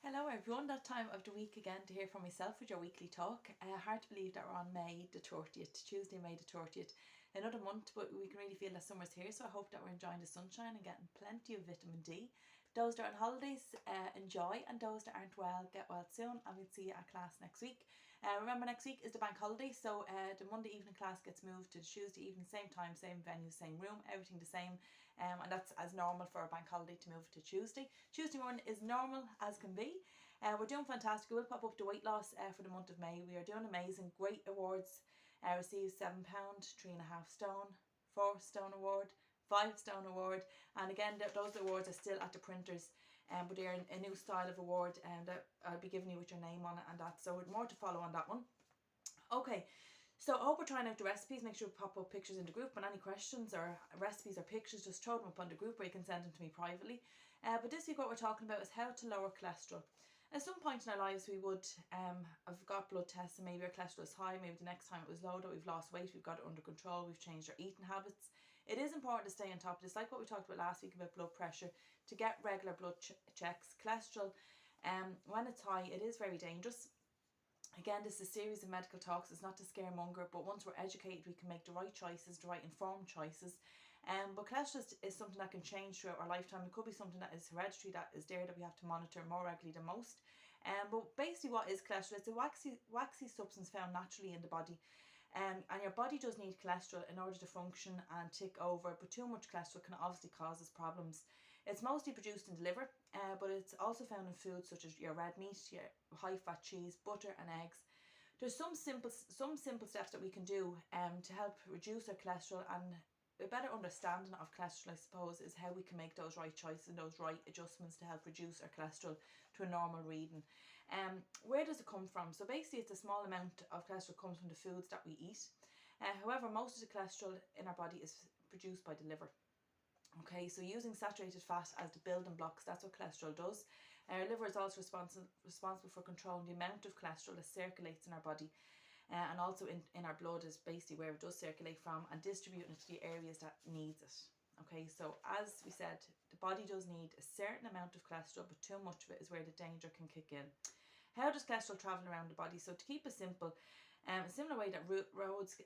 Hello everyone, that time of the week again to hear from myself with your weekly talk. Hard to believe that we're on May the 30th, Tuesday, May the 30th. Another month, but we can really feel that summer's here, so I hope that we're enjoying the sunshine and getting plenty of vitamin D. Those that are on holidays, enjoy, and those that aren't well, get well soon, and we'll see you at class next week. Remember, next week is the bank holiday, so the Monday evening class gets moved to the Tuesday evening, same time, same venue, same room, everything the same, and that's as normal for a bank holiday to move to Tuesday. Tuesday morning is normal as can be. We're doing fantastic. We'll pop up the weight loss for the month of May. We are doing amazing, great awards. Received £7, 3.5 stone, 4 stone award, 5 stone award, and again those awards are still at the printers, but they're a new style of award, and that I'll be giving you with your name on it and that. So more to follow on that one. Okay. So I hope we're trying out the recipes. Make sure to pop up pictures in the group, and any questions or recipes or pictures, just throw them up on the group, or you can send them to me privately. But this week what we're talking about is how to lower cholesterol. At some point in our lives we would have got blood tests, and maybe our cholesterol is high, maybe the next time it was low, that we've lost weight, we've got it under control, we've changed our eating habits. It is important to stay on top of this, like what we talked about last week about blood pressure, to get regular blood checks. Cholesterol, when it's high, it is very dangerous. Again, this is a series of medical talks. It's not to scaremonger, but once we're educated, we can make the right choices, the right informed choices. But cholesterol is something that can change throughout our lifetime. It could be something that is hereditary, that is there, that we have to monitor more regularly than most. But basically, what is cholesterol? It's a waxy substance found naturally in the body. And your body does need cholesterol in order to function and tick over, but too much cholesterol can obviously cause us problems. It's mostly produced in the liver, but it's also found in foods such as your red meat, your high fat cheese, butter and eggs. There's some simple steps that we can do to help reduce our cholesterol, and a better understanding of cholesterol, I suppose, is how we can make those right choices and those right adjustments to help reduce our cholesterol to a normal reading. Where does it come from? So basically it's a small amount of cholesterol comes from the foods that we eat. However, most of the cholesterol in our body is produced by the liver. Okay, so using saturated fat as the building blocks, that's what cholesterol does. Our liver is also responsible for controlling the amount of cholesterol that circulates in our body, and also in our blood is basically where it does circulate from, and distributing it to the areas that needs it. Okay, so as we said, the body does need a certain amount of cholesterol, but too much of it is where the danger can kick in. How does cholesterol travel around the body? So to keep it simple, a similar way that roads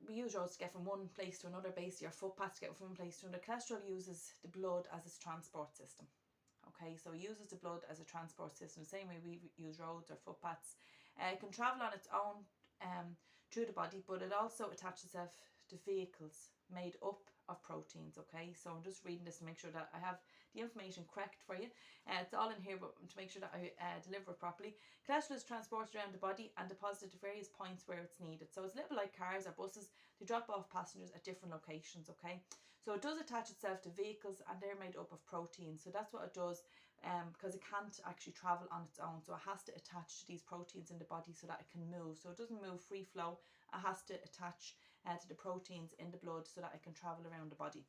we use roads to get from one place to another, basically, or footpaths to get from one place to another. Cholesterol uses the blood as its transport system. Okay, so it uses the blood as a transport system, the same way we use roads or footpaths. It can travel on its own through the body, but it also attaches itself to vehicles made up of proteins. Okay, so I'm just reading this to make sure that I have the information correct for you. It's all in here, but to make sure that I deliver it properly. Cholesterol is transported around the body and deposited to various points where it's needed. So it's a little like cars or buses. They drop off passengers at different locations. Okay, so it does attach itself to vehicles, and they're made up of proteins. So that's what it does, because it can't actually travel on its own. So it has to attach to these proteins in the body so that it can move. So it doesn't move free flow. It has to attach to the proteins in the blood so that it can travel around the body.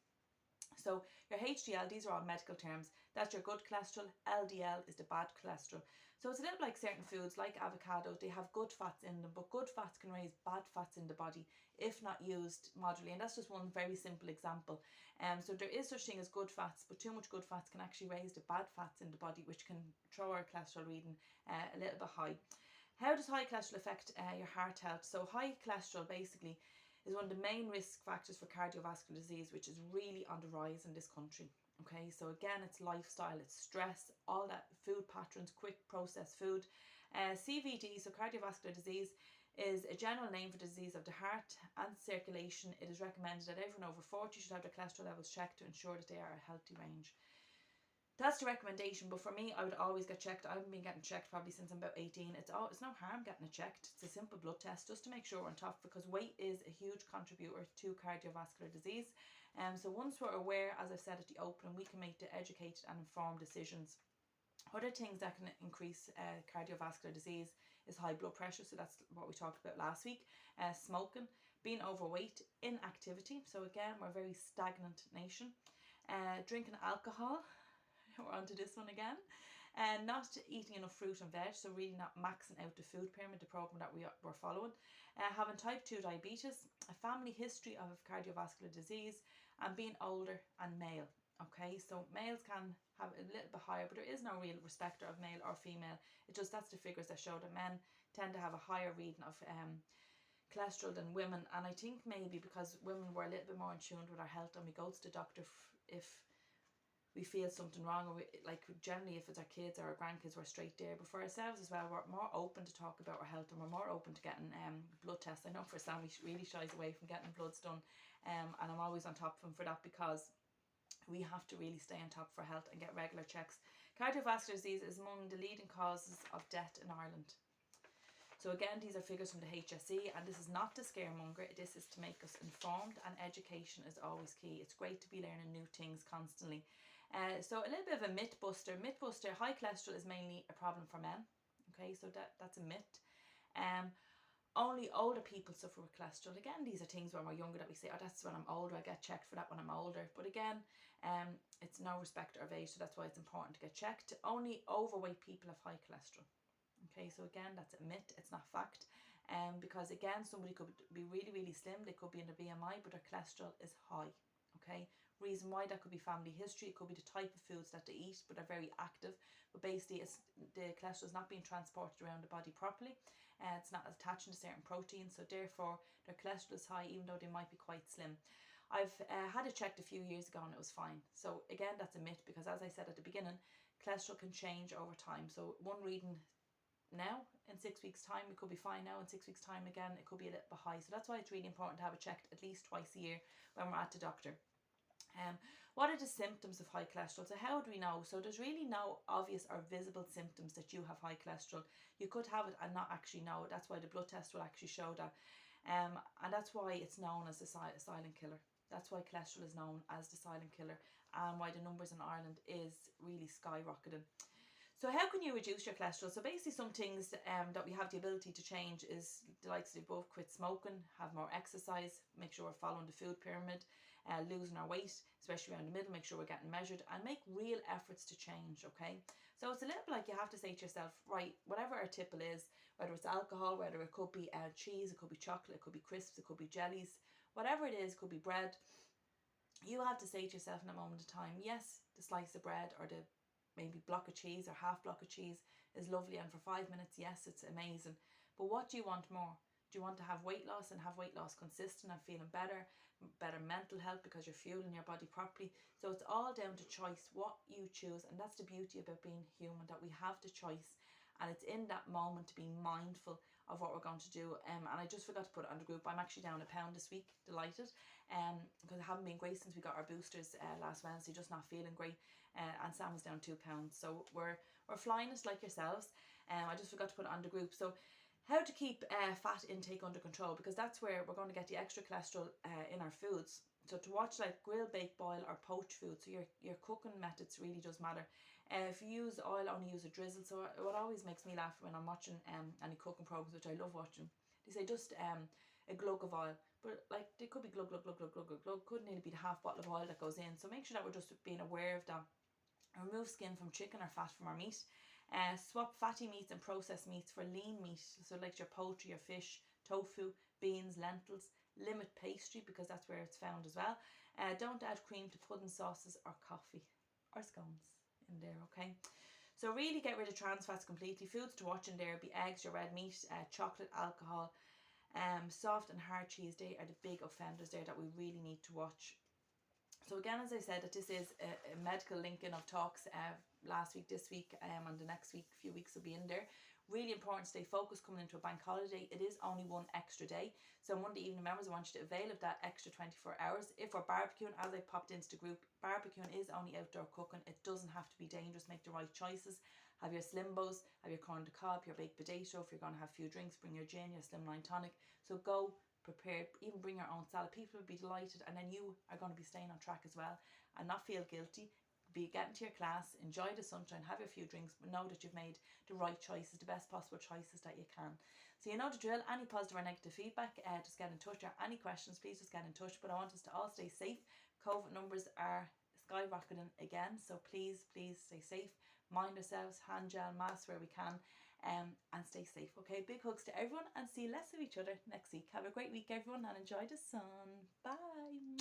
So your HDL, these are all medical terms. That's your good cholesterol. LDL is the bad cholesterol. So it's a little like certain foods, like avocados. They have good fats in them, but good fats can raise bad fats in the body if not used moderately. And that's just one very simple example. So there is such thing as good fats, but too much good fats can actually raise the bad fats in the body, which can throw our cholesterol reading a little bit high. How does high cholesterol affect your heart health? So high cholesterol basically is one of the main risk factors for cardiovascular disease, which is really on the rise in this country. Okay, so again, it's lifestyle, it's stress, all that, food patterns, quick processed food. CVD, so cardiovascular disease, is a general name for disease of the heart and circulation. It is recommended that everyone over 40 should have their cholesterol levels checked to ensure that they are a healthy range. That's the recommendation, but for me, I would always get checked. I've been getting checked probably since I'm about 18. It's no harm getting it checked. It's a simple blood test just to make sure we're on top, because weight is a huge contributor to cardiovascular disease. So once we're aware, as I said at the opening, we can make the educated and informed decisions. Other things that can increase cardiovascular disease is high blood pressure. So that's what we talked about last week. Smoking, being overweight, inactivity. So again, we're a very stagnant nation. Drinking alcohol. We're on to this one again. And not eating enough fruit and veg, so really not maxing out the food pyramid, the program that we're following. Having type 2 diabetes, a family history of cardiovascular disease, and being older and male. Okay, so males can have a little bit higher, but there is no real respecter of male or female. It just, that's the figures that show that men tend to have a higher reading of cholesterol than women. And I think maybe because women were a little bit more in tune with our health, and we go to the doctor if we feel something wrong, or like generally if it's our kids or our grandkids, we're straight there. But for ourselves as well, we're more open to talk about our health, and we're more open to getting blood tests. I know for Sam, he really shies away from getting bloods done, and I'm always on top of him for that, because we have to really stay on top for health and get regular checks. Cardiovascular disease is among the leading causes of death in Ireland. So again, these are figures from the HSE, and this is not to scaremonger. This is to make us informed, and education is always key. It's great to be learning new things constantly. So a little bit of a myth buster. Myth buster: high cholesterol is mainly a problem for men. Okay, so that's a myth. Only older people suffer with cholesterol. Again, these are things when we're younger that we say, oh, that's when I'm older, I get checked for that when I'm older. But again, it's no respecter of age, so that's why it's important to get checked. Only overweight people have high cholesterol. Okay, so again, that's a myth, it's not fact. Because again, somebody could be really, really slim, they could be in their BMI, but their cholesterol is high. Okay, reason why that could be family history, it could be the type of foods that they eat, but are very active. But basically, it's, the cholesterol is not being transported around the body properly, and it's not attaching to certain proteins, so therefore their cholesterol is high, even though they might be quite slim. I've had it checked a few years ago and it was fine. So again, that's a myth, because as I said at the beginning, cholesterol can change over time. So one reading now, in 6 weeks time it could be fine. Now in 6 weeks time again it could be a little bit high. So that's why it's really important to have it checked at least twice a year when we're at the doctor. What are the symptoms of high cholesterol? So how do we know? So there's really no obvious or visible symptoms that you have high cholesterol. You could have it and not actually know. That's why the blood test will actually show that. And that's why it's known as the silent killer. That's why cholesterol is known as the silent killer, and why the numbers in Ireland is really skyrocketing. So how can you reduce your cholesterol? So basically some things that we have the ability to change is the likes of the above: quit smoking, have more exercise, make sure we're following the food pyramid, losing our weight, especially around the middle, make sure we're getting measured, and make real efforts to change, okay? So it's a little bit like you have to say to yourself, right, whatever our tipple is, whether it's alcohol, whether it could be cheese, it could be chocolate, it could be crisps, it could be jellies, whatever it is, it could be bread, you have to say to yourself in a moment of time, yes, the slice of bread or the maybe block of cheese or half block of cheese is lovely, and for 5 minutes, yes, it's amazing. But what do you want more? Do you want to have weight loss, and have weight loss consistent and feeling better mental health because you're fueling your body properly? So it's all down to choice, what you choose. And that's the beauty about being human, that we have the choice, and it's in that moment to be mindful of what we're going to do. And I just forgot to put it on the group, I'm actually down £1 this week, delighted, because I haven't been great since we got our boosters last Wednesday, just not feeling great, and Sam was down £2, so we're flying it like yourselves. I just forgot to put it on the group. So how to keep fat intake under control, because that's where we're going to get the extra cholesterol in our foods. So to watch like grill, bake, boil or poach food. So your cooking methods really does matter. If you use oil, only use a drizzle. So what always makes me laugh when I'm watching any cooking programs, which I love watching, they say just a glug of oil, but like it could be glug glug glug glug glug glug glug. Could nearly be the half bottle of oil that goes in. So make sure that we're just being aware of that. Remove skin from chicken or fat from our meat. Swap fatty meats and processed meats for lean meat, so like your poultry, your fish, tofu, beans, lentils. Limit pastry, because that's where it's found as well. Don't add cream to pudding, sauces or coffee or scones in there, okay? So really get rid of trans fats completely. Foods to watch in there be eggs, your red meat, chocolate, alcohol, soft and hard cheese. They are the big offenders there that we really need to watch. So again, as I said, that this is a medical linking of talks last week, this week, and the next week, few weeks will be in there. Really important to stay focused coming into a bank holiday. It is only one extra day. So Monday evening members, I want you to avail of that extra 24 hours. If we're barbecuing, as I popped into the group, barbecuing is only outdoor cooking. It doesn't have to be dangerous. Make the right choices. Have your Slimbos, have your corn on the cob, your baked potato. If you're going to have a few drinks, bring your gin, your slimline tonic. So go prepared, even bring your own salad. People will be delighted, and then you are going to be staying on track as well and not feel guilty. Be getting to your class, enjoy the sunshine, have a few drinks, but know that you've made the right choices, the best possible choices that you can. So you know the drill. Any positive or negative feedback, just get in touch, or any questions, please just get in touch. But I want us to all stay safe. COVID numbers are skyrocketing again, so please stay safe, mind ourselves, hand gel, masks where we can, and stay safe. Okay, big hugs to everyone, and see less of each other next week. Have a great week everyone, and enjoy the sun. Bye.